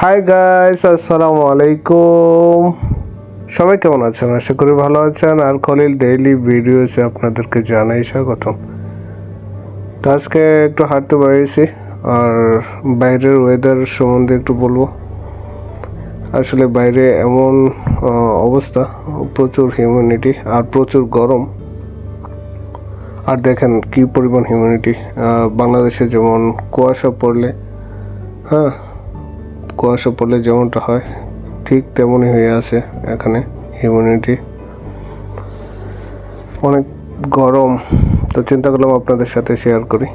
Hi guys, আসসালামু আলাইকুম। সবাই কেমন আছেন? আশা করি ভালো আছেন। আর খলিল ডেইলি ভিডিওসে আপনাদেরকে জানাই স্বাগতম। তো আজকে একটু হাঁটতে বেরিয়েছি আর বাইরের ওয়েদার সম্বন্ধে একটু বলবো। আসলে বাইরে এমন অবস্থা, প্রচুর হিউম্যানিটি আর প্রচুর গরম। আর দেখেন কি পরিমাণ হিউম্যানিটি। বাংলাদেশে যেমন কুয়াশা পড়লে যেমনটা হয় ঠিক তেমনই হয়ে আছে এখানে হিউম্যানিটি। অনেক গরম। তো চিন্তা করলাম আপনাদের সাথে শেয়ার করি।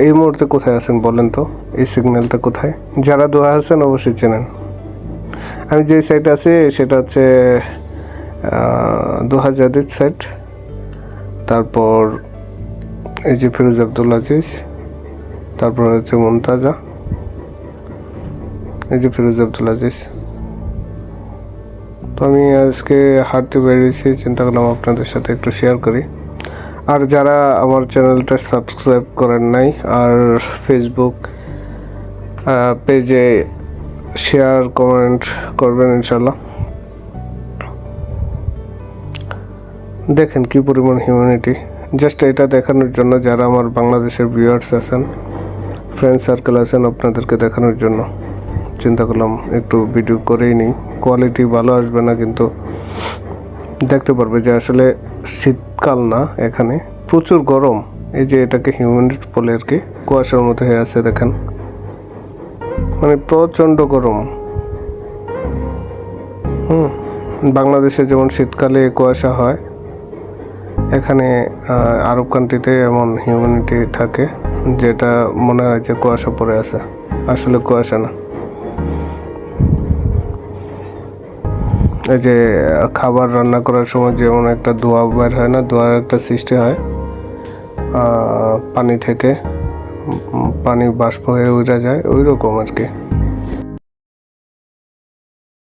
এই মুহূর্তে কোথায় আছেন বলেন তো? এই সিগন্যালটা কোথায়? যারা দোয়া আছেন অবশ্যই চেনেন। আমি যে সাইটে আছি সেটা হচ্ছে দোহা জাদিদ সাইট। তারপর এই যে ফিরোজ আব্দুল আজিজ, তারপর হচ্ছে মুমতাজা, এই যে ফিরোজ আব্দুল আজিজ। তো আমি আজকে হাঁটতে বেরিয়েছি, চিন্তা করলাম আপনাদের সাথে একটু শেয়ার করি। আর যারা আমার চ্যানেলটা সাবস্ক্রাইব করেন নাই আর ফেসবুক পেজে শেয়ার কমেন্ট করবেন ইনশাল্লাহ। দেখেন কি পরিমাণ হিউম্যানিটি। জাস্ট এটা দেখানোর জন্য, যারা আমার বাংলাদেশের ভিউয়ার্স আছেন, ফ্রেন্ড সার্কেল আছেন, আপনাদেরকে দেখানোর জন্য চিন্তা করলাম একটু ভিডিও করেই নিই। কোয়ালিটি ভালো আসবে না, কিন্তু দেখতে পারবে যে আসলে শীতকাল না, এখানে প্রচুর গরম। এই যে এটাকে হিউম্যানিটি বলে আর কি, কুয়াশার মধ্যে হয়ে আছে দেখেন, মানে প্রচণ্ড গরম। বাংলাদেশে যেমন শীতকালে কুয়াশা হয়, এখানে আরব কান্ট্রিতে এমন হিউম্যানিটি থাকে যেটা মনে হয় যে কুয়াশা পড়ে আছে, আসলে কুয়াশা না। এই যে খাবার রান্না করার সময় যেমন একটা ধোঁয়া বের হয় না, ধোঁয়ার একটা সৃষ্টি হয় পানি থেকে, পানি বাষ্প হয়ে উড়ে যায়, ওই রকম আর কি।